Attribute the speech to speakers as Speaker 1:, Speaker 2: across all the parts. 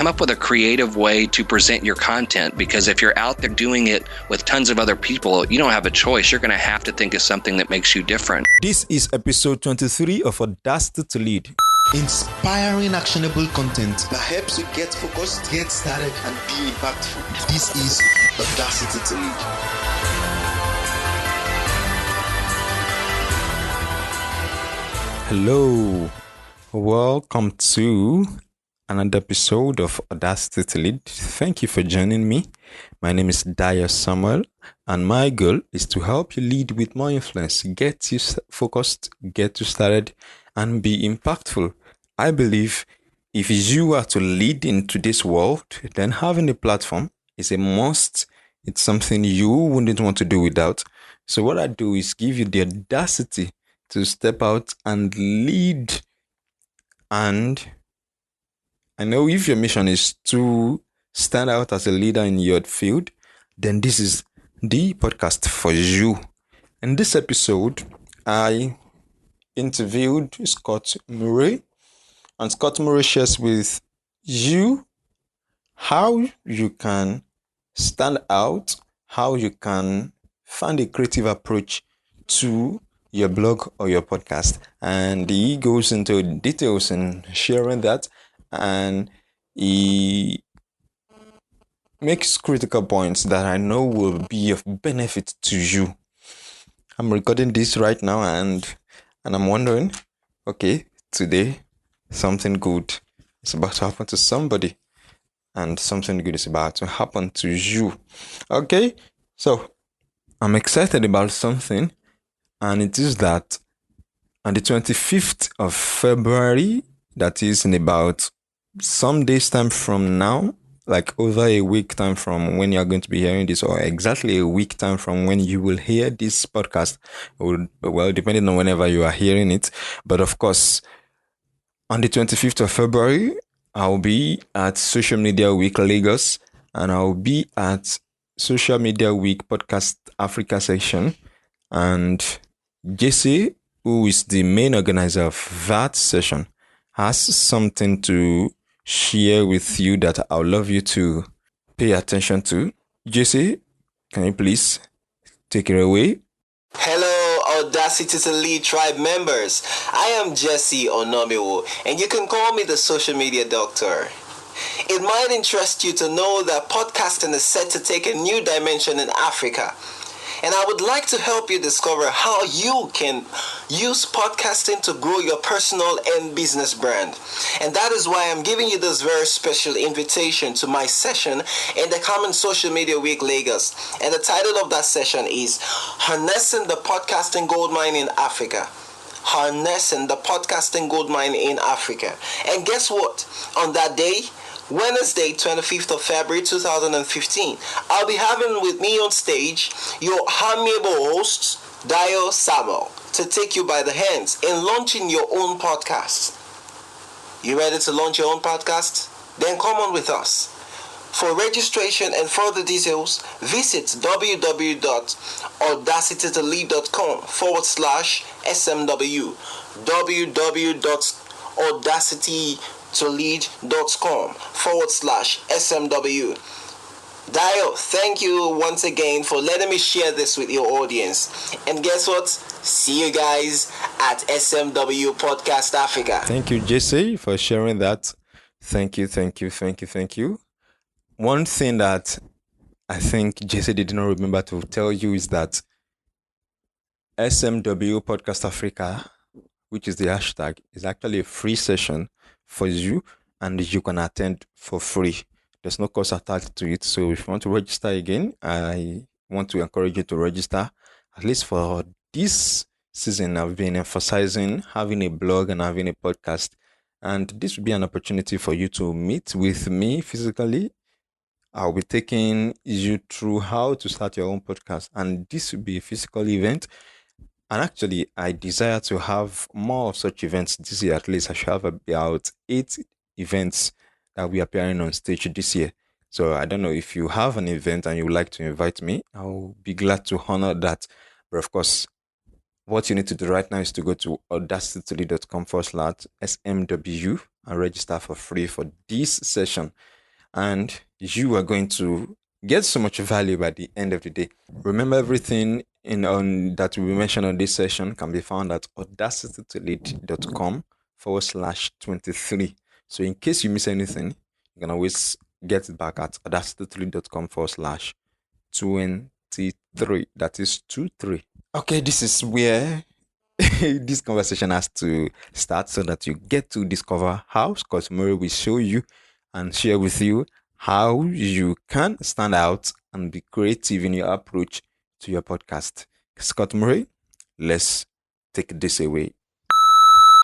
Speaker 1: come up with a creative way to present your content, because if you're out there doing it with tons of other people, you don't have a choice. You're going to have to think of something that makes you different.
Speaker 2: This is episode 23 of Audacity to Lead.
Speaker 3: Inspiring actionable content that helps you get focused, get started, and be impactful. This is Audacity to Lead.
Speaker 2: Hello, welcome to another episode of Audacity to Lead. Thank you for joining me. My name is Dio Samuel, and my goal is to help you lead with more influence, get you focused, get you started, and be impactful. I believe if you are to lead in today's world, then having a platform is a must. It's something you wouldn't want to do without. So what I do is give you the audacity to step out and lead. And I know if your mission is to stand out as a leader in your field, then this is the podcast for you. In this episode, I interviewed Scott Murray, and Scott Murray shares with you how you can stand out, how you can find a creative approach to your blog or your podcast. And he goes into details in sharing that, and he makes critical points that I know will be of benefit to you. I'm recording this right now and I'm wondering, okay, today something good is about to happen to somebody, and something good is about to happen to you. Okay, so I'm excited about something, and it is that on the 25th of February, that is in about some days time from now, like over a week time from when you're going to be hearing this, or exactly a week time from when you will hear this podcast, well, depending on whenever you are hearing it. But of course, on the 25th of February, I'll be at Social Media Week Lagos, and I'll be at Social Media Week Podcast Africa section. And Jesse, who is the main organizer of that session, has something to share with you that I would love you to pay attention to. Jesse, can you please take it away?
Speaker 4: Hello, Audacity to Lead Tribe members. I am Jesse Onomiwo, and you can call me the social media doctor. It might interest you to know that podcasting is set to take a new dimension in Africa. And I would like to help you discover how you can use podcasting to grow your personal and business brand. And that is why I'm giving you this very special invitation to my session in the Common Social Media Week Lagos. And the title of that session is Harnessing the Podcasting Goldmine in Africa. Harnessing the Podcasting Goldmine in Africa. And guess what? On that day, Wednesday, 25th of February 2015, I'll be having with me on stage your amiable host, Dio Samuel, to take you by the hands in launching your own podcast. You ready to launch your own podcast? Then come on with us. For registration and further details, visit www.audacitytolead.com/SMW, www.audacity-to-lead.com/SMW. Dio, thank you once again for letting me share this with your audience. And guess what? See you guys at SMW Podcast Africa.
Speaker 2: Thank you, Jesse, for sharing that. Thank you. One thing that I think Jesse did not remember to tell you is that SMW Podcast Africa, which is the hashtag, is actually a free session for you, and you can attend for free. There's no cost attached to it. So if you want to register again, I want to encourage you to register. At least for this season, I've been emphasizing having a blog and having a podcast. And this will be an opportunity for you to meet with me physically. I'll be taking you through how to start your own podcast. And this will be a physical event. And actually, I desire to have more of such events this year. At least I should have about 8 events that will be appearing on stage this year. So I don't know if you have an event and you would like to invite me, I'll be glad to honor that. But of course, what you need to do right now is to go to audacitytolead.com/SMW and register for free for this session. and you are going to get so much value by the end of the day. Remember, everything that we mentioned on this session can be found at audacitytolead.com/23. So in case you miss anything, you can always get it back at audacitytolead.com/23. That is 23. Okay, this is where this conversation has to start so that you get to discover how Scott Murray will show you and share with you how you can stand out and be creative in your approach to your podcast. Scott Murray, let's take this away.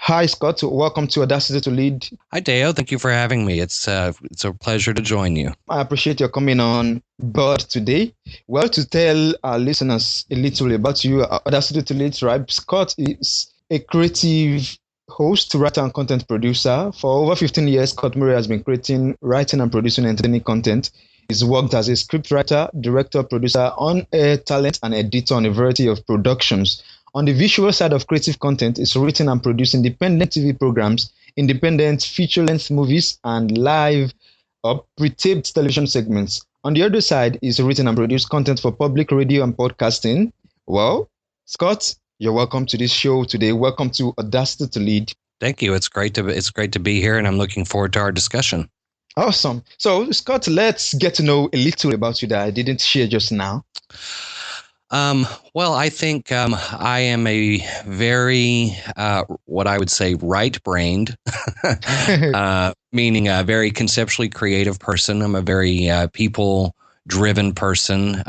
Speaker 3: Hi, Scott. Welcome to Audacity to Lead.
Speaker 1: Hi, Deo. Thank you for having me. It's a pleasure to join you.
Speaker 3: I appreciate your coming on board today. Well, to tell our listeners a little about you, Audacity to Lead Tribe, Scott is a creative host, writer, and content producer. For over 15 years, Scott Murray has been writing and producing entertaining content. He's worked as a scriptwriter, director, producer, on-air talent, and editor on a variety of productions. On the visual side of creative content, he's written and produced independent TV programs, independent feature-length movies, and live or pre-taped television segments. On the other side, he's written and produced content for public radio and podcasting. Well, Scott, you're welcome to this show today. Welcome to Audacity to Lead.
Speaker 1: Thank you. It's great to be here, and I'm looking forward to our discussion.
Speaker 3: Awesome. So, Scott, let's get to know a little about you that I didn't share just now.
Speaker 1: Well, I think I am a very, what I would say, right-brained, meaning a very conceptually creative person. I'm a very people-driven person.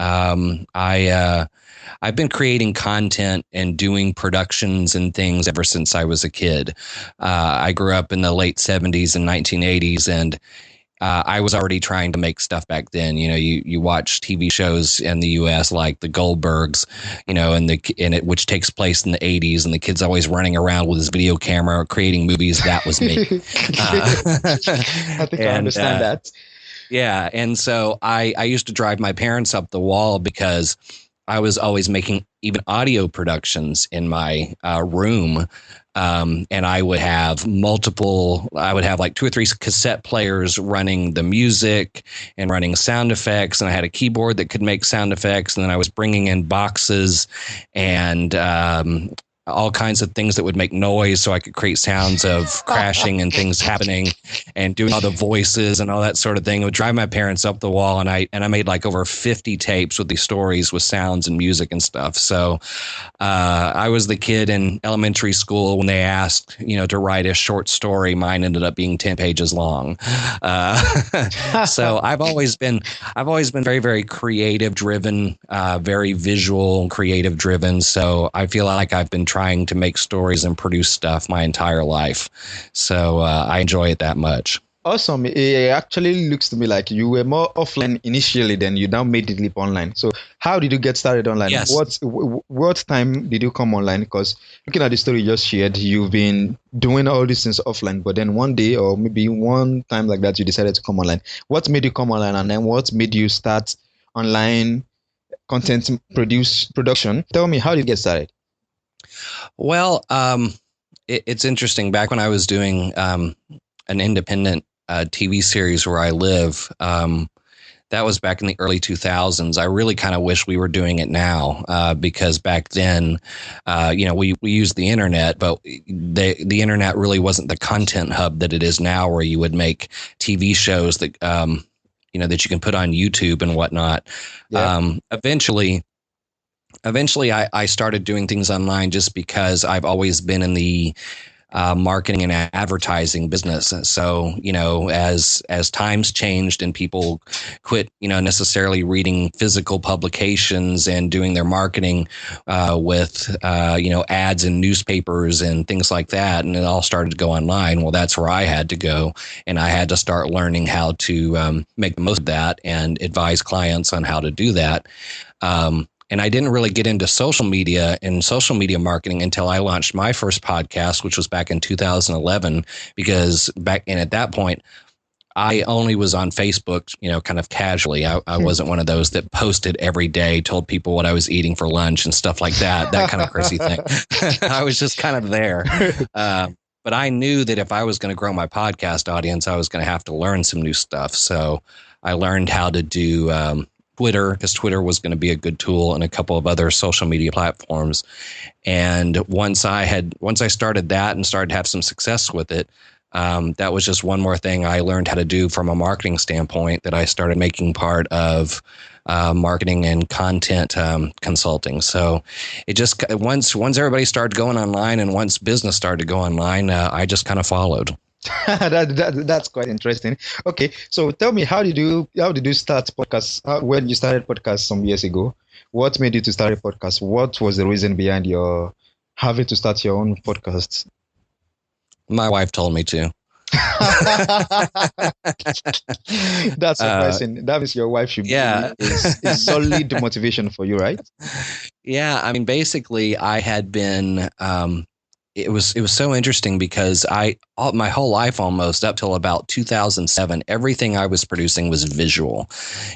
Speaker 1: I've been creating content and doing productions and things ever since I was a kid. I grew up in the late 70s and 1980s, and I was already trying to make stuff back then. You know, you watch TV shows in the U.S. like the Goldbergs, you know, which takes place in the 80s, and the kid's always running around with his video camera creating movies. That was me.
Speaker 3: I think I understand that.
Speaker 1: Yeah, and so I used to drive my parents up the wall because I was always making even audio productions in my room. And I would have like 2 or 3 cassette players running the music and running sound effects. And I had a keyboard that could make sound effects. And then I was bringing in boxes and all kinds of things that would make noise so I could create sounds of crashing and things happening, and doing all the voices and all that sort of thing. It would drive my parents up the wall, and I made like over 50 tapes with these stories with sounds and music and stuff. So I was the kid in elementary school when they asked, you know, to write a short story. Mine ended up being 10 pages long. So I've always been very, very creative driven, very visual, creative driven. So I feel like I've been trying to make stories and produce stuff my entire life. So I enjoy it that much.
Speaker 3: Awesome. It actually looks to me like you were more offline initially, then you now made the leap online. So how did you get started online?
Speaker 1: Yes.
Speaker 3: What time did you come online? Because looking at the story you just shared, you've been doing all these things offline, but then one day or maybe one time like that, you decided to come online. What made you come online, and then what made you start online content production? Tell me, how did you get started?
Speaker 1: Well, it's interesting. Back when I was doing an independent TV series where I live, that was back in the early 2000s. I really kind of wish we were doing it now because back then, you know, we used the internet, but the internet really wasn't the content hub that it is now, where you would make TV shows that, you know, that you can put on YouTube and whatnot. Yeah. Eventually, I started doing things online just because I've always been in the marketing and advertising business. So, you know, as times changed and people quit, you know, necessarily reading physical publications and doing their marketing with, you know, ads in newspapers and things like that, and it all started to go online. Well, that's where I had to go, and I had to start learning how to make the most of that and advise clients on how to do that. And I didn't really get into social media and social media marketing until I launched my first podcast, which was back in 2011, because at that point, I only was on Facebook, you know, kind of casually. I wasn't one of those that posted every day, told people what I was eating for lunch and stuff like that kind of crazy thing. I was just kind of there. But but I knew that if I was going to grow my podcast audience, I was going to have to learn some new stuff. So I learned how to do Twitter, because Twitter was going to be a good tool, and a couple of other social media platforms. And once I started that and started to have some success with it, that was just one more thing I learned how to do from a marketing standpoint that I started making part of marketing and content consulting. So it just once everybody started going online and once business started to go online, I just kind of followed.
Speaker 3: That's quite interesting. Okay, so tell me, how did you start podcasts? When you started podcasts some years ago, what made you to start a podcast? What was the reason behind your having to start your own podcast?
Speaker 1: My wife told me to.
Speaker 3: That's surprising. That means your wife should be a solid motivation for you, right?
Speaker 1: Yeah, I mean, basically, I had been. It was so interesting because my whole life, almost up till about 2007, everything I was producing was visual.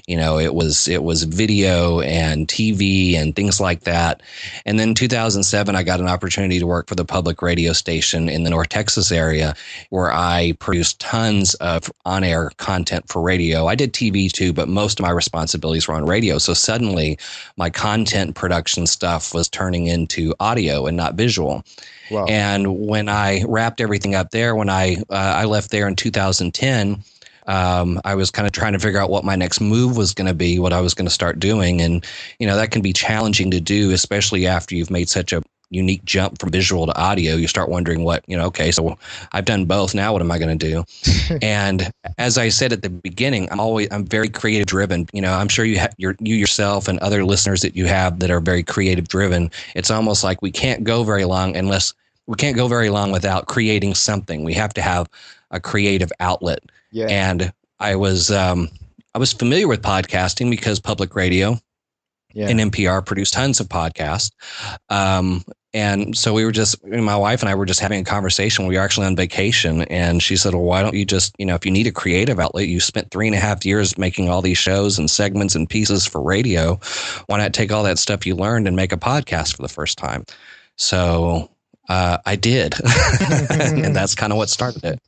Speaker 1: You know, it was video and TV and things like that. And then 2007, I got an opportunity to work for the public radio station in the North Texas area, where I produced tons of on-air content for radio. I did TV too, but most of my responsibilities were on radio. So suddenly, my content production stuff was turning into audio and not visual.
Speaker 3: Wow.
Speaker 1: And when I wrapped everything up there, when I left there in 2010, I was kind of trying to figure out what my next move was going to be, what I was going to start doing. And, you know, that can be challenging to do, especially after you've made such a unique jump from visual to audio. You start wondering okay, so I've done both. Now what am I going to do? And as I said at the beginning, I'm very creative driven. You know, I'm sure you yourself and other listeners that you have that are very creative driven. It's almost like we can't go very long without creating something. We have to have a creative outlet.
Speaker 3: Yeah.
Speaker 1: And I was familiar with podcasting because public radio and NPR produced tons of podcasts. And so my wife and I were just having a conversation. We were actually on vacation, and she said, well, why don't you just, if you need a creative outlet, you spent 3.5 years making all these shows and segments and pieces for radio. Why not take all that stuff you learned and make a podcast for the first time? So I did. And that's kind of what started it.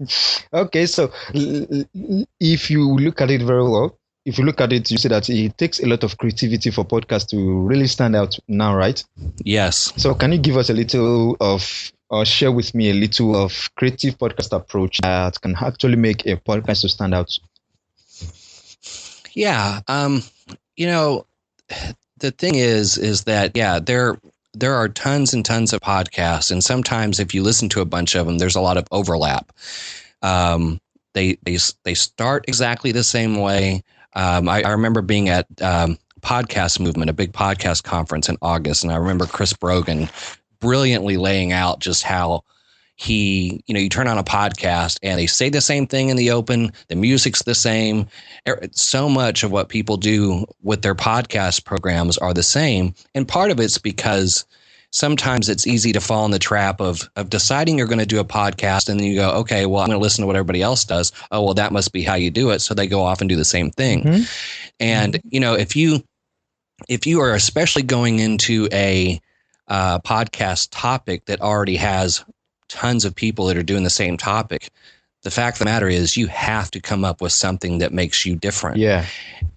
Speaker 3: Okay. So if you look at it very well, you see that it takes a lot of creativity for podcasts to really stand out now, right?
Speaker 1: Yes.
Speaker 3: So can you give us or share with me a little of creative podcast approach that can actually make a podcast to stand out?
Speaker 1: Yeah. The thing is that, there are tons and tons of podcasts, and sometimes if you listen to a bunch of them, there's a lot of overlap. They start exactly the same way. I remember being at Podcast Movement, a big podcast conference in August, and I remember Chris Brogan brilliantly laying out just how you turn on a podcast and they say the same thing in the open, the music's the same. So much of what people do with their podcast programs are the same. And part of it's because sometimes it's easy to fall in the trap of deciding you're going to do a podcast, and then you go, okay, well, I'm going to listen to what everybody else does. Oh, well, that must be how you do it. So they go off and do the same thing. Mm-hmm. And, if you are especially going into a podcast topic that already has tons of people that are doing the same topic, the fact of the matter is you have to come up with something that makes you different.
Speaker 3: Yeah.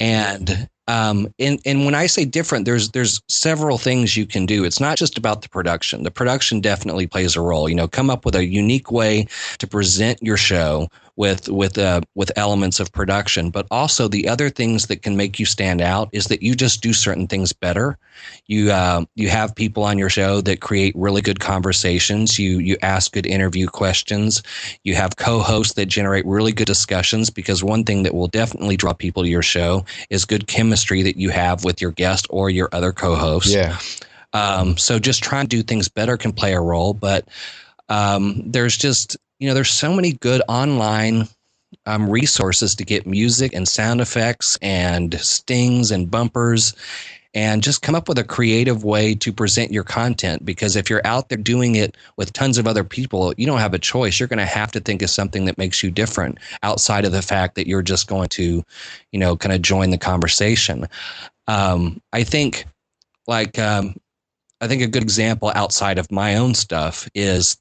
Speaker 1: And when I say different, there's several things you can do. It's not just about the production. The production definitely plays a role. Come up with a unique way to present your show with elements of production. But also the other things that can make you stand out is that you just do certain things better. You have people on your show that create really good conversations. You ask good interview questions. You have co-hosts that generate really good discussions, because one thing that will definitely draw people to your show is good chemistry that you have with your guest or your other co-hosts.
Speaker 3: Yeah.
Speaker 1: So just trying to do things better can play a role, but there's just, there's so many good online resources to get music and sound effects and stings and bumpers, and just come up with a creative way to present your content. Because if you're out there doing it with tons of other people, you don't have a choice. You're going to have to think of something that makes you different outside of the fact that you're just going to, kind of join the conversation. I think a good example outside of my own stuff is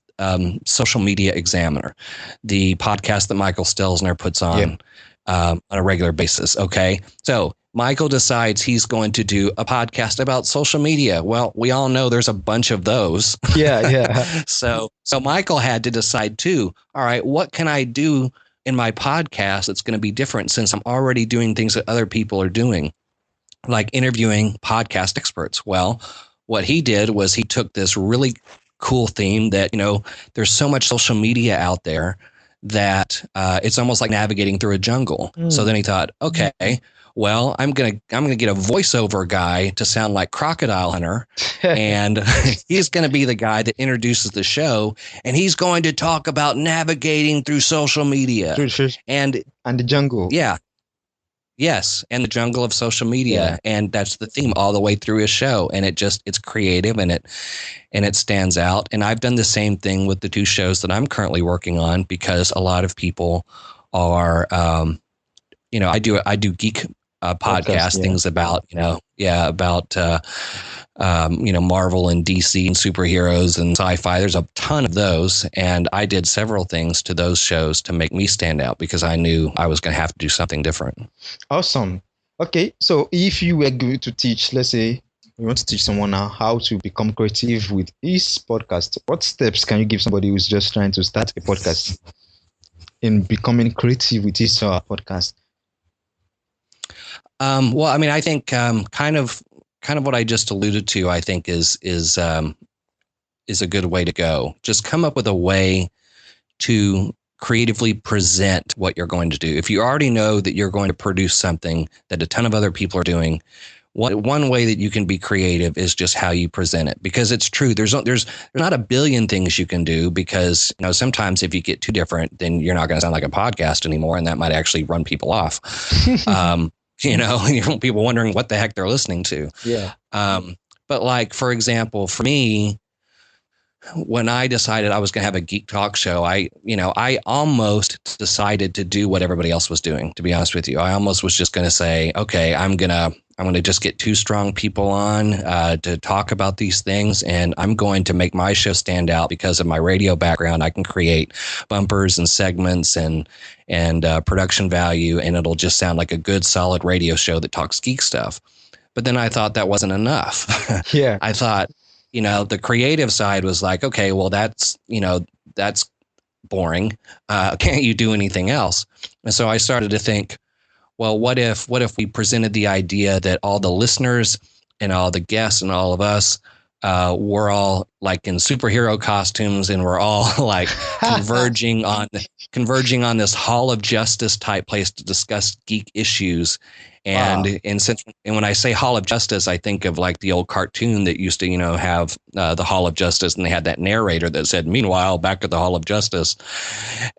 Speaker 1: Social Media Examiner, the podcast that Michael Stelzner puts on a regular basis. Okay. So Michael decides he's going to do a podcast about social media. Well, we all know there's a bunch of those.
Speaker 3: Yeah.
Speaker 1: So Michael had to decide too, all right, what can I do in my podcast that's going to be different since I'm already doing things that other people are doing, like interviewing podcast experts? Well, what he did was he took this really cool theme that, there's so much social media out there that it's almost like navigating through a jungle. So then he thought, okay, well, I'm gonna get a voiceover guy to sound like Crocodile Hunter, and he's gonna be the guy that introduces the show, and he's going to talk about navigating through social media
Speaker 3: and the jungle.
Speaker 1: Yeah. Yes, and the jungle of social media, and that's the theme all the way through his show, and it's creative and it stands out. And I've done the same thing with the two shows that I'm currently working on, because a lot of people are, I do geek podcast things about Marvel and DC and superheroes and sci-fi. There's a ton of those, and I did several things to those shows to make me stand out because I knew I was going to have to do something different.
Speaker 3: Awesome. Okay, so if you were going to teach, let's say you want to teach someone now how to become creative with his podcast, what steps can you give somebody who's just trying to start a podcast in becoming creative with his podcast?
Speaker 1: Well, I mean, I think kind of what I just alluded to, I think is a good way to go. Just come up with a way to creatively present what you're going to do. If you already know that you're going to produce something that a ton of other people are doing, one way that you can be creative is just how you present it, because it's true. There's not a billion things you can do, because sometimes if you get too different, then you're not going to sound like a podcast anymore, and that might actually run people off. People wondering what the heck they're listening to.
Speaker 3: Yeah.
Speaker 1: But like, for example, for me, when I decided I was going to have a geek talk show, I almost decided to do what everybody else was doing, to be honest with you. I almost was just going to say, okay, I'm going to just get two strong people on to talk about these things, and I'm going to make my show stand out because of my radio background. I can create bumpers and segments and production value, and it'll just sound like a good, solid radio show that talks geek stuff. But then I thought that wasn't enough.
Speaker 3: Yeah.
Speaker 1: I thought, the creative side was like, okay, well, that's boring. Can't you do anything else? And so I started to think, well, what if we presented the idea that all the listeners and all the guests and all of us, we're all like in superhero costumes, and we're all like converging on this Hall of Justice type place to discuss geek issues. And
Speaker 3: Wow.
Speaker 1: and when I say Hall of Justice, I think of like the old cartoon that used to, have the Hall of Justice, and they had that narrator that said, "Meanwhile, back at the Hall of Justice,"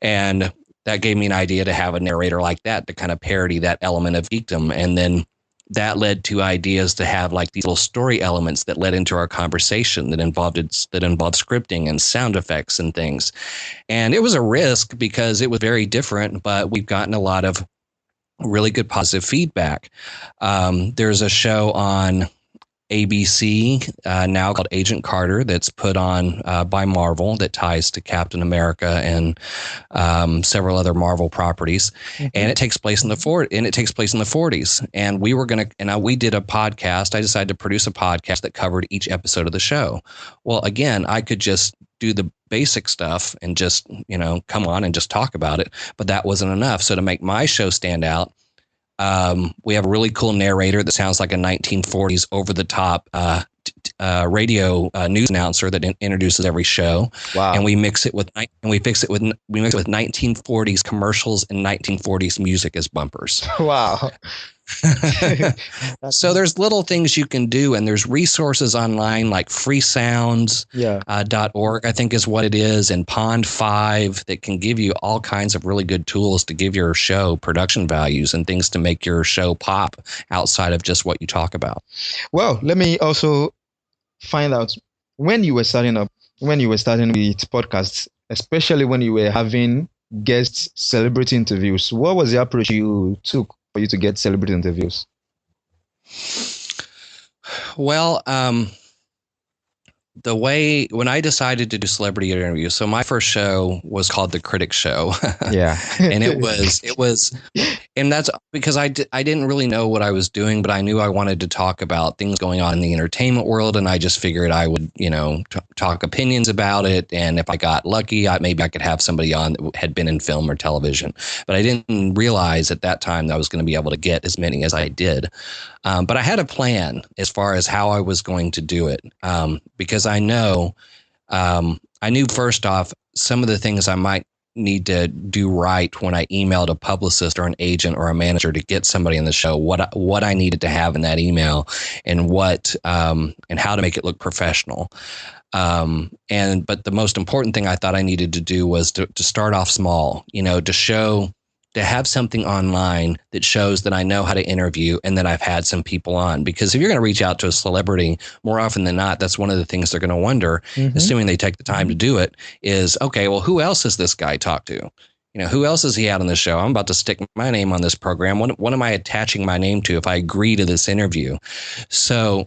Speaker 1: and that gave me an idea to have a narrator like that to kind of parody that element of geekdom. And then that led to ideas to have like these little story elements that led into our conversation that involved scripting and sound effects and things. And it was a risk because it was very different, but we've gotten a lot of really good positive feedback. There's a show on ABC now called Agent Carter that's put on by Marvel that ties to Captain America and several other Marvel properties, and it takes place in the 40s. And we did a podcast. I decided to produce a podcast that covered each episode of the show. Well, again, I could just do the basic stuff and just come on and just talk about it, but that wasn't enough. So to make my show stand out, we have a really cool narrator that sounds like a 1940s over-the-top radio news announcer that introduces every show.
Speaker 3: Wow.
Speaker 1: And we mix it with 1940s commercials and 1940s music as bumpers.
Speaker 3: Wow.
Speaker 1: So there's little things you can do, and there's resources online like freesounds.org, I think is what it is, and Pond 5 that can give you all kinds of really good tools to give your show production values and things to make your show pop outside of just what you talk about.
Speaker 3: Well, let me also find out when you were starting with podcasts, especially when you were having guest celebrity interviews, what was the approach you took for you to get celebrity interviews?
Speaker 1: the way when I decided to do celebrity interviews, so my first show was called The Critic Show.
Speaker 3: Yeah.
Speaker 1: And it was, and that's because I didn't really know what I was doing, but I knew I wanted to talk about things going on in the entertainment world. And I just figured I would, talk opinions about it. And if I got lucky, maybe I could have somebody on that had been in film or television. But I didn't realize at that time that I was going to be able to get as many as I did. But I had a plan as far as how I was going to do it, because I knew first off some of the things I might need to do right when I emailed a publicist or an agent or a manager to get somebody in the show, what I needed to have in that email and and how to make it look professional. But the most important thing I thought I needed to do was to start off small, to have something online that shows that I know how to interview and that I've had some people on. Because if you're going to reach out to a celebrity, more often than not, that's one of the things they're going to wonder, assuming they take the time to do it, is, okay, well, who else has this guy talked to? Who else has he had on the show? I'm about to stick my name on this program. What am I attaching my name to if I agree to this interview? So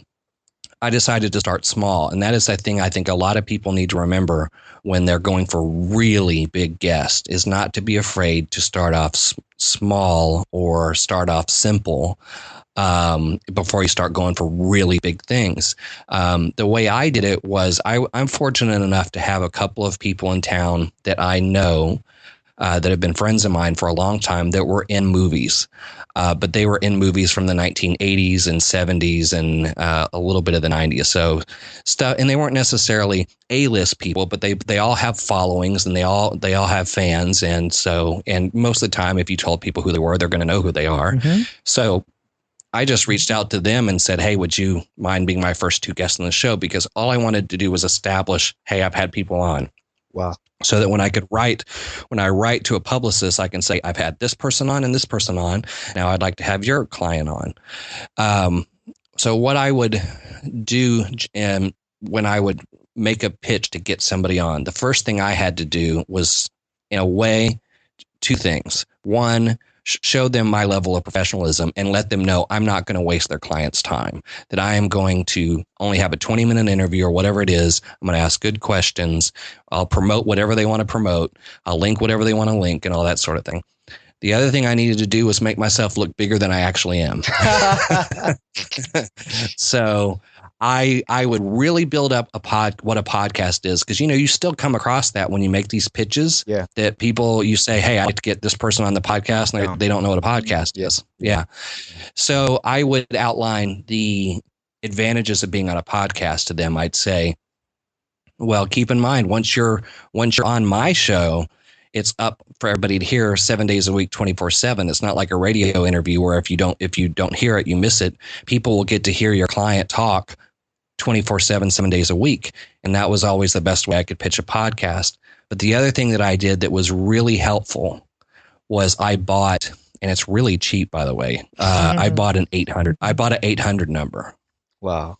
Speaker 1: I decided to start small. And that is the thing I think a lot of people need to remember when they're going for really big guests, is not to be afraid to start off small or start off simple before you start going for really big things. The way I did it was I'm fortunate enough to have a couple of people in town that I know that have been friends of mine for a long time that were in movies. But they were in movies from the 1980s and 70s and a little bit of the 90s. So stuff, and they weren't necessarily A-list people, but they all have followings and they all have fans. And most of the time, if you told people who they were, they're going to know who they are. So I just reached out to them and said, hey, would you mind being my first two guests on the show? Because all I wanted to do was establish, hey, I've had people on.
Speaker 3: Wow.
Speaker 1: So that when I write to a publicist, I can say, I've had this person on and this person on. Now I'd like to have your client on. So what I would do when I would make a pitch to get somebody on, the first thing I had to do was, in a way, two things. One, show them my level of professionalism and let them know I'm not going to waste their client's time, that I am going to only have a 20-minute interview or whatever it is. I'm going to ask good questions. I'll promote whatever they want to promote. I'll link whatever they want to link and all that sort of thing. The other thing I needed to do was make myself look bigger than I actually am. So I would really build up what a podcast is, because you still come across that when you make these pitches.
Speaker 3: Yeah.
Speaker 1: That people, you say, hey, I'd like to get this person on the podcast, and they don't know what a podcast is. Yeah. So I would outline the advantages of being on a podcast to them. I'd say, well, keep in mind, once you're on my show, it's up for everybody to hear 7 days a week, 24/7. It's not like a radio interview where if you don't hear it, you miss it. People will get to hear your client talk 24/7, 7 days a week. And that was always the best way I could pitch a podcast. But the other thing that I did that was really helpful was I bought, and it's really cheap, by the way. I bought an 800 number.
Speaker 3: Wow.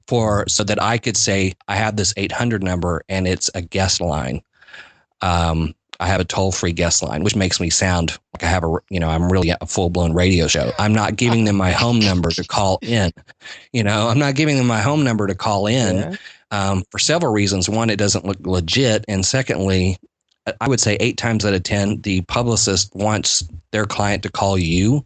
Speaker 1: So that I could say, I have this 800 number and it's a guest line. I have a toll-free guest line, which makes me sound like I have I'm really a full-blown radio show. I'm not giving them my home number to call in. I'm not giving them my home number to call in for several reasons. One, it doesn't look legit. And secondly, I would say 8 times out of 10, the publicist wants their client to call you.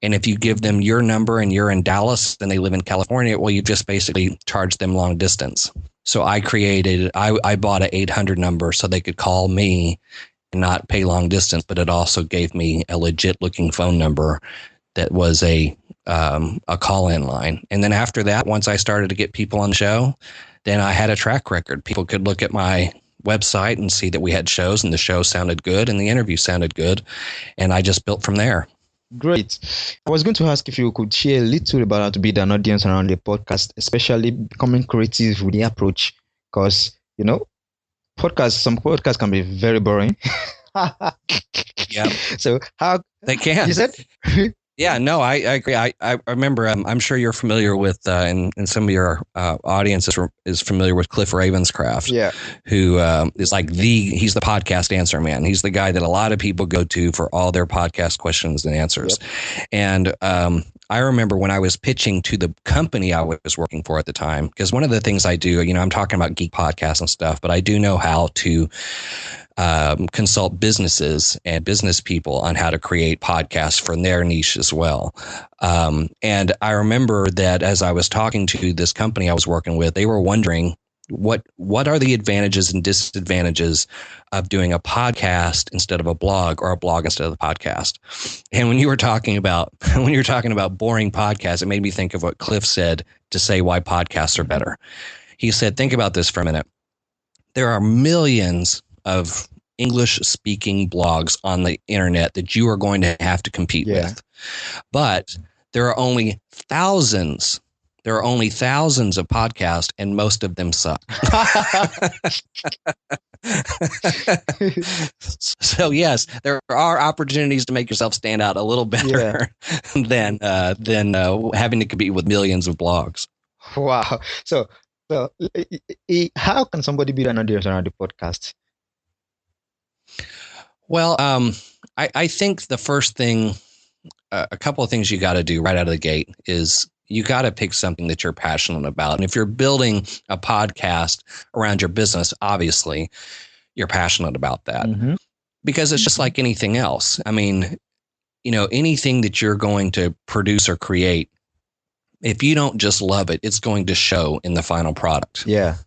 Speaker 1: And if you give them your number and you're in Dallas and they live in California, well, you just basically charge them long distance. So I bought an 800 number so they could call me and not pay long distance, but it also gave me a legit looking phone number that was a call-in line. And then after that, once I started to get people on the show, then I had a track record. People could look at my website and see that we had shows and the show sounded good and the interview sounded good. And I just built from there.
Speaker 3: Great. I was going to ask if you could share a little about how to build an audience around the podcast, especially becoming creative with the approach, because, some podcasts can be very boring.
Speaker 1: Yeah.
Speaker 3: So how
Speaker 1: they can.
Speaker 3: You said?
Speaker 1: Yeah, no, I agree. I remember. I'm sure you're familiar with, and some of your audience is familiar with Cliff Ravenscraft.
Speaker 3: Yeah,
Speaker 1: who is like he's the podcast answer man. He's the guy that a lot of people go to for all their podcast questions and answers. Yep. And I remember when I was pitching to the company I was working for at the time, because one of the things I do, I'm talking about geek podcasts and stuff, but I do know how to consult businesses and business people on how to create podcasts for their niche as well. And I remember that as I was talking to this company I was working with, they were wondering what are the advantages and disadvantages of doing a podcast instead of a blog, or a blog instead of the podcast. And when you were talking about boring podcasts, it made me think of what Cliff said to say why podcasts are better. He said, think about this for a minute. There are millions of English speaking blogs on the internet that you are going to have to compete with. But there are only thousands of podcasts, and most of them suck. So yes, there are opportunities to make yourself stand out a little better than having to compete with millions of blogs.
Speaker 3: Wow. So how can somebody build an audience around the podcast?
Speaker 1: Well, I think the first thing, a couple of things you got to do right out of the gate is you got to pick something that you're passionate about. And if you're building a podcast around your business, obviously you're passionate about that, because it's just like anything else. I mean, anything that you're going to produce or create, if you don't just love it, it's going to show in the final product.
Speaker 3: Yeah.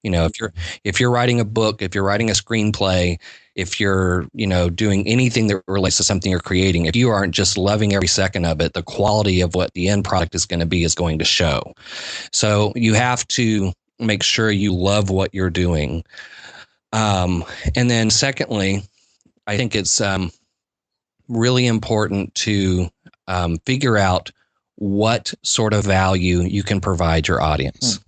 Speaker 1: If you're writing a book, if you're writing a screenplay, if you're, doing anything that relates to something you're creating, if you aren't just loving every second of it, the quality of what the end product is going to be is going to show. So you have to make sure you love what you're doing. And then secondly, I think it's really important to figure out what sort of value you can provide your audience.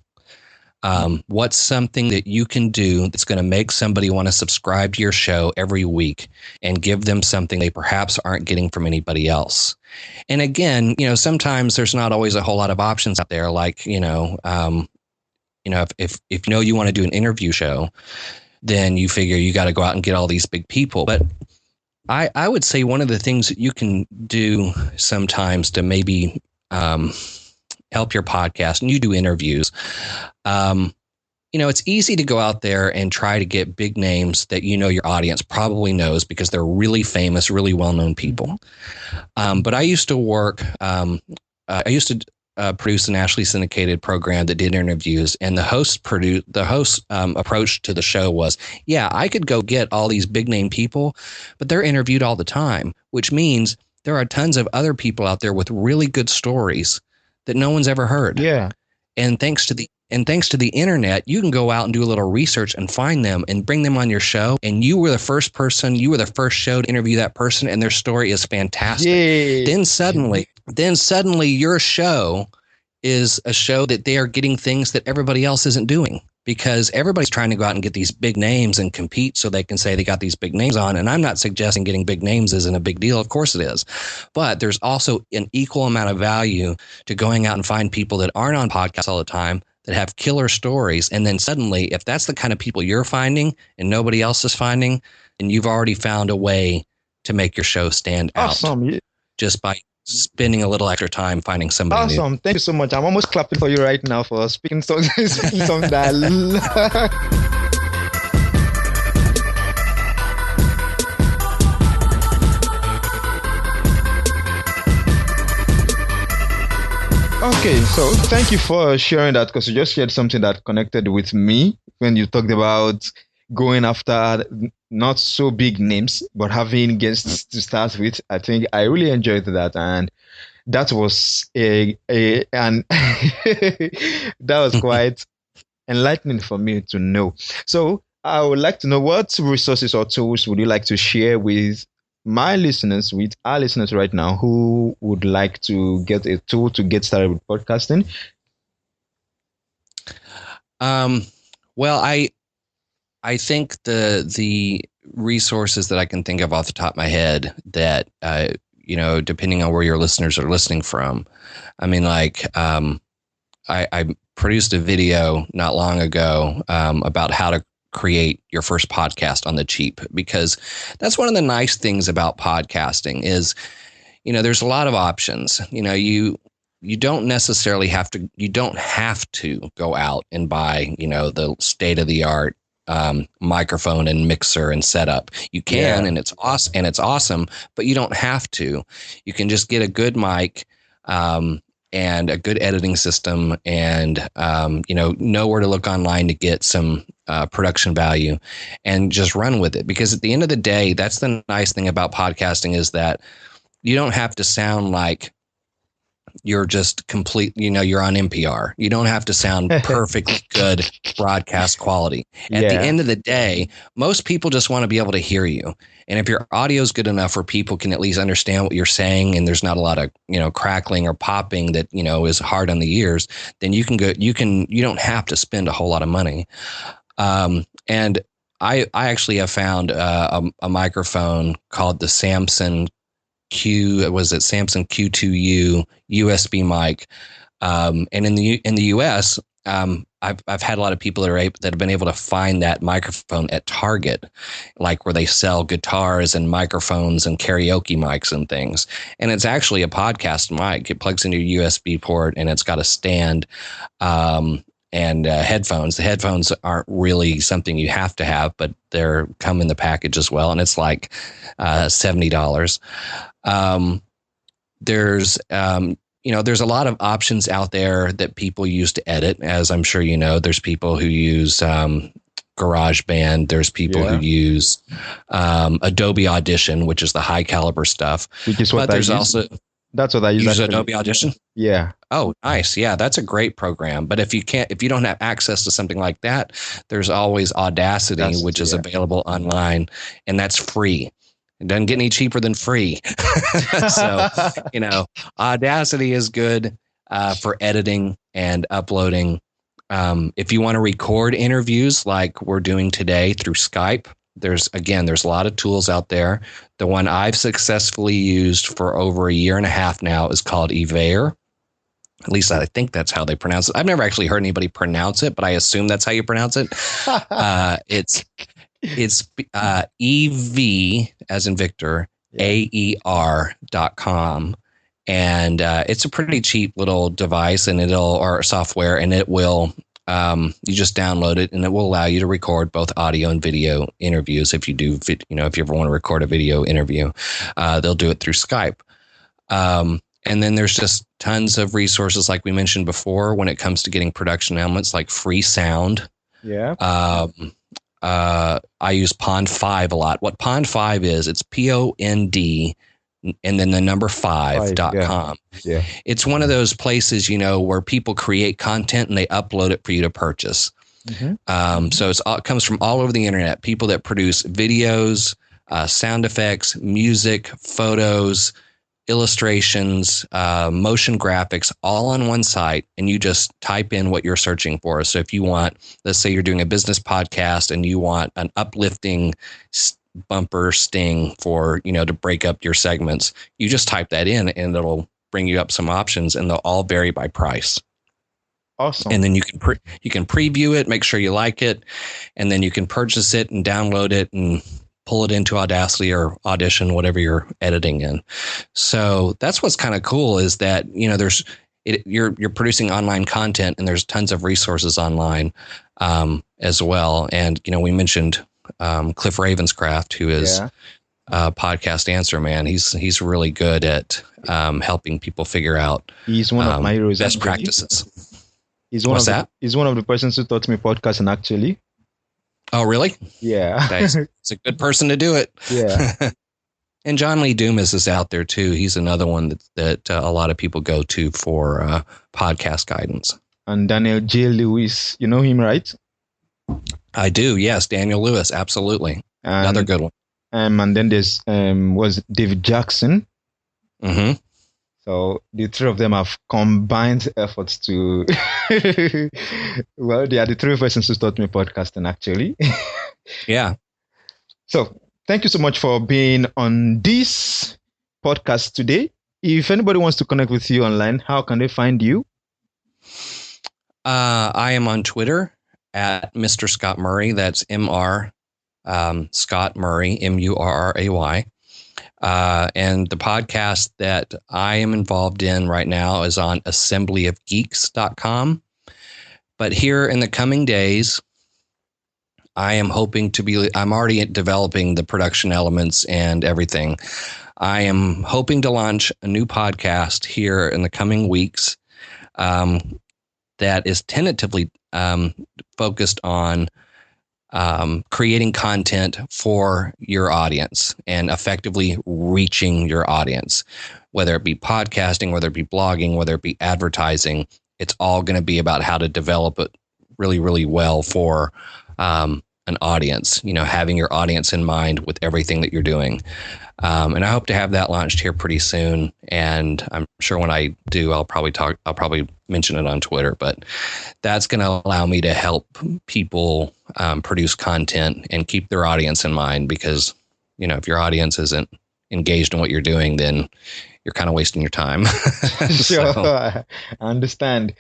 Speaker 1: What's something that you can do that's going to make somebody want to subscribe to your show every week and give them something they perhaps aren't getting from anybody else? And again, sometimes there's not always a whole lot of options out there. Like, if you want to do an interview show, then you figure you got to go out and get all these big people. But I would say one of the things that you can do sometimes to maybe help your podcast, and you do interviews, it's easy to go out there and try to get big names that your audience probably knows because they're really famous, really well-known people. But I used to work, produce a nationally syndicated program that did interviews, and the host approach to the show was, I could go get all these big name people, but they're interviewed all the time, which means there are tons of other people out there with really good stories that no one's ever heard.
Speaker 3: Yeah.
Speaker 1: And thanks to the internet, you can go out and do a little research and find them and bring them on your show. And you were the first show to interview that person, and their story is fantastic.
Speaker 3: Yay.
Speaker 1: Then suddenly your show is a show that they are getting things that everybody else isn't doing, because everybody's trying to go out and get these big names and compete so they can say they got these big names on. And I'm not suggesting getting big names isn't a big deal. Of course it is. But there's also an equal amount of value to going out and find people that aren't on podcasts all the time, that have killer stories. And then suddenly, if that's the kind of people you're finding and nobody else is finding, then you've already found a way to make your show stand out.
Speaker 3: Awesome.
Speaker 1: Just by spending a little extra time finding somebody
Speaker 3: awesome.
Speaker 1: New.
Speaker 3: Thank you so much. I'm almost clapping for you right now for speaking something that I love. Okay, so thank you for sharing that, because you just shared something that connected with me when you talked about going after not so big names, but having guests to start with. I think I really enjoyed that, and that was and that was quite enlightening for me to know. So I would like to know, what resources or tools would you like to share with my listeners, with our listeners right now, who would like to get a tool to get started with podcasting?
Speaker 1: Well, I think the resources that I can think of off the top of my head that, depending on where your listeners are listening from, I mean, like, I produced a video not long ago about how to create your first podcast on the cheap, because that's one of the nice things about podcasting is, there's a lot of options. You don't necessarily have to go out and buy, the state of the art microphone and mixer and setup. You can, and it's awesome, but you don't have to. You can just get a good mic, and a good editing system, and know where to look online to get some production value, and just run with it. Because at the end of the day, that's the nice thing about podcasting, is that you don't have to sound like you're just complete, you're on NPR. You don't have to sound perfectly good broadcast quality. At the end of the day, most people just want to be able to hear you. And if your audio is good enough where people can at least understand what you're saying, and there's not a lot of, crackling or popping that, is hard on the ears, then you don't have to spend a whole lot of money. And I actually have found a microphone called the Samson Q2U USB mic, and in the US, I've had a lot of people that have been able to find that microphone at Target, like where they sell guitars and microphones and karaoke mics and things. And it's actually a podcast mic. It plugs into your USB port, and it's got a stand, and headphones. The headphones aren't really something you have to have, but they're come in the package as well, and it's like $70. There's there's a lot of options out there that people use to edit. As I'm sure there's people who use GarageBand. There's people who use Adobe Audition, which is the high caliber stuff.
Speaker 3: Which is what
Speaker 1: but there's also
Speaker 3: that's what I use.
Speaker 1: Adobe Audition.
Speaker 3: Yeah.
Speaker 1: Oh, nice. Yeah, that's a great program. But if you don't have access to something like that, there's always Audacity, which is available online, and that's free. It doesn't get any cheaper than free. So, Audacity is good for editing and uploading. If you want to record interviews like we're doing today through Skype, there's a lot of tools out there. The one I've successfully used for over a year and a half now is called Evair. At least I think that's how they pronounce it. I've never actually heard anybody pronounce it, but I assume that's how you pronounce it. It's EV as in Victor, AER.com. And it's a pretty cheap little device, or software, and it will, you just download it, and it will allow you to record both audio and video interviews. If you do, if you ever want to record a video interview, they'll do it through Skype. And then there's just tons of resources, like we mentioned before, when it comes to getting production elements like Freesound.
Speaker 3: Yeah.
Speaker 1: I use Pond5 a lot. What Pond5 is, it's POND and then the number 5.com.
Speaker 3: Yeah.
Speaker 1: It's one of those places, where people create content and they upload it for you to purchase. Mm-hmm. So it comes from all over the internet. People that produce videos, sound effects, music, photos, illustrations, motion graphics, all on one site, and you just type in what you're searching for. So if you want, let's say you're doing a business podcast and you want an uplifting bumper sting for, to break up your segments, you just type that in and it'll bring you up some options, and they'll all vary by price.
Speaker 3: Awesome.
Speaker 1: And then you can preview it, make sure you like it, and then you can purchase it and download it and pull it into Audacity or Audition, whatever you're editing in. So that's what's kind of cool, is that, you're producing online content, and there's tons of resources online as well. And, we mentioned Cliff Ravenscraft, who is Podcast Answer Man. He's really good at helping people figure out
Speaker 3: he's one of my heroes,
Speaker 1: best practices.
Speaker 3: He's one of the persons who taught me podcasting, actually.
Speaker 1: Oh, really?
Speaker 3: Yeah.
Speaker 1: It's a good person to do it.
Speaker 3: Yeah.
Speaker 1: And John Lee Dumas is out there too. He's another one that a lot of people go to for podcast guidance.
Speaker 3: And Daniel J. Lewis, you know him, right?
Speaker 1: I do. Yes. Daniel Lewis. Absolutely. Another good one.
Speaker 3: And then there's was David Jackson.
Speaker 1: Mm-hmm.
Speaker 3: So the three of them have combined efforts to, well, they are the three persons who taught me podcasting, actually.
Speaker 1: Yeah.
Speaker 3: So thank you so much for being on this podcast today. If anybody wants to connect with you online, how can they find you?
Speaker 1: I am on Twitter at Mr. Scott Murray. That's Mr. Scott Murray, Murray. And the podcast that I am involved in right now is on assemblyofgeeks.com. But here in the coming days, I am hoping to be, I'm already developing the production elements and everything. I am hoping to launch a new podcast here in the coming weeks that is tentatively focused on creating content for your audience and effectively reaching your audience, whether it be podcasting, whether it be blogging, whether it be advertising. It's all going to be about how to develop it really, really well for an audience, having your audience in mind with everything that you're doing. And I hope to have that launched here pretty soon. And I'm sure when I do, I'll probably mention it on Twitter, but that's going to allow me to help people produce content and keep their audience in mind, because, if your audience isn't engaged in what you're doing, then you're kind of wasting your time.
Speaker 3: Sure, I understand.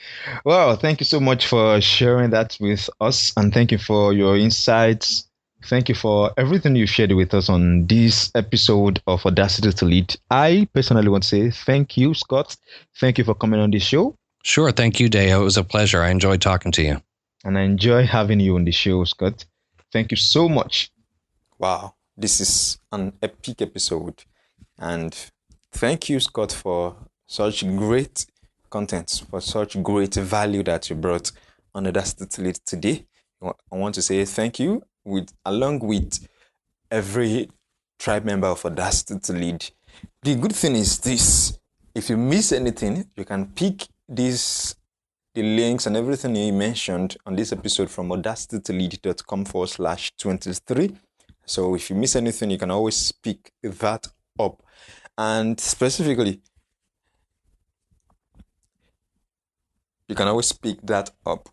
Speaker 3: Well, thank you so much for sharing that with us, and thank you for your insights. Thank you for everything you shared with us on this episode of Audacity to Lead. I personally want to say thank you, Scott. Thank you for coming on the show.
Speaker 1: Sure. Thank you, Deo. It was a pleasure. I enjoyed talking to you.
Speaker 3: And I enjoy having you on the show, Scott. Thank you so much.
Speaker 2: Wow, this is an epic episode. And thank you, Scott, for such great content, for such great value that you brought on Audacity to Lead today. I want to say thank you along with every tribe member of Audacity to Lead. The good thing is this: if you miss anything, you can pick the links and everything you mentioned on this episode from audacitytolead.com/23. So if you miss anything, you can always pick that up. And specifically, you can always pick that up.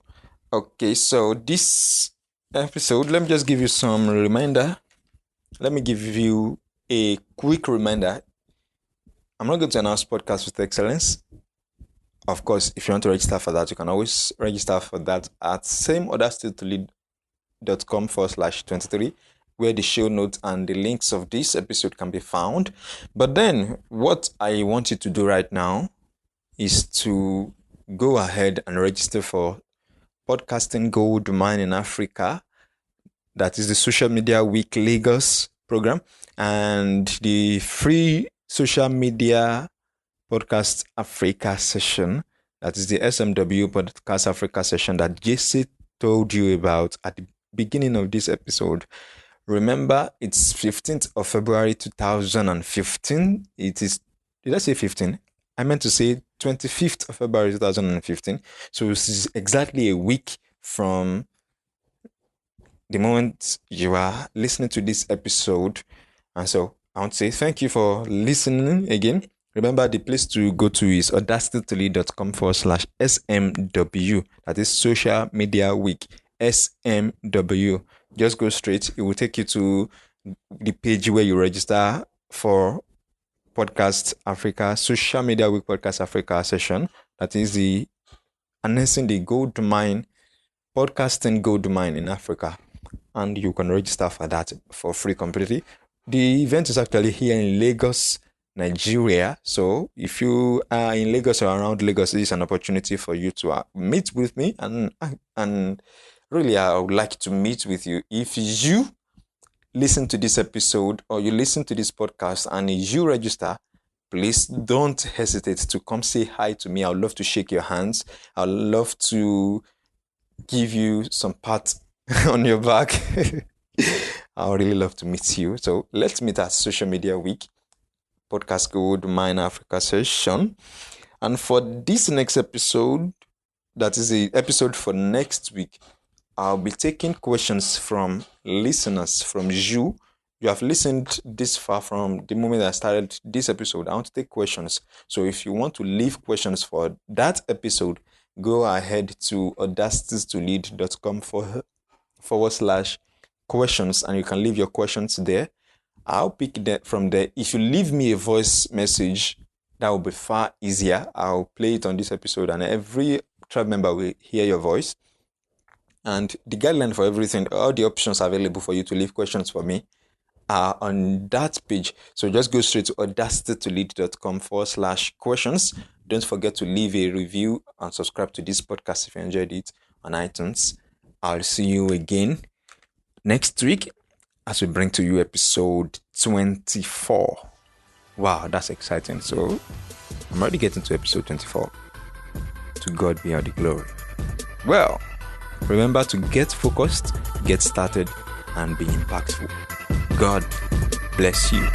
Speaker 2: Okay, so this episode, let me just give you some reminder. Let me give you a quick reminder. I'm not going to announce Podcast with Excellence. Of course, if you want to register for that, you can always register for that at same audacitytolead.com/23, where the show notes and the links of this episode can be found. But then what I want you to do right now is to go ahead and register for Podcasting Gold Mine in Africa. That is the Social Media Week Lagos program, and the free Social Media Podcast Africa session. That is the SMW Podcast Africa session that JC told you about at the beginning of this episode. Remember, it's 15th of February 2015. It is, did I say 15? I meant to say 25th of February 2015. So this is exactly a week from the moment you are listening to this episode. And so I want to say thank you for listening again. Remember, the place to go to is audacitytolead.com/SMW. That is Social Media Week, SMW. Just go straight. It will take you to the page where you register for Podcast Africa, Social Media Week Podcast Africa session. That is the announcing the gold mine, podcasting gold mine in Africa. And you can register for that for free completely. The event is actually here in Lagos, Nigeria. So if you are in Lagos or around Lagos, this is an opportunity for you to meet with me. And really, I would like to meet with you. If you listen to this episode or you listen to this podcast and you register, please don't hesitate to come say hi to me. I would love to shake your hands. I would love to give you some pats on your back. I would really love to meet you. So let's meet at Social Media Week, Podcast Gold Mine Africa session. And for this next episode, that is the episode for next week, I'll be taking questions from listeners, from you. You have listened this far from the moment I started this episode. I want to take questions. So if you want to leave questions for that episode, go ahead to audacitytolead.com/questions and you can leave your questions there. I'll pick that from there. If you leave me a voice message, that will be far easier. I'll play it on this episode and every tribe member will hear your voice. And the guideline for everything, all the options available for you to leave questions for me are on that page. So just go straight to audacitytolead.com/questions. Don't forget to leave a review and subscribe to this podcast if you enjoyed it on iTunes. I'll see you again next week as we bring to you episode 24. Wow, that's exciting. So I'm already getting to episode 24. To God be all the glory. Well, remember to get focused, get started, and be impactful. God bless you.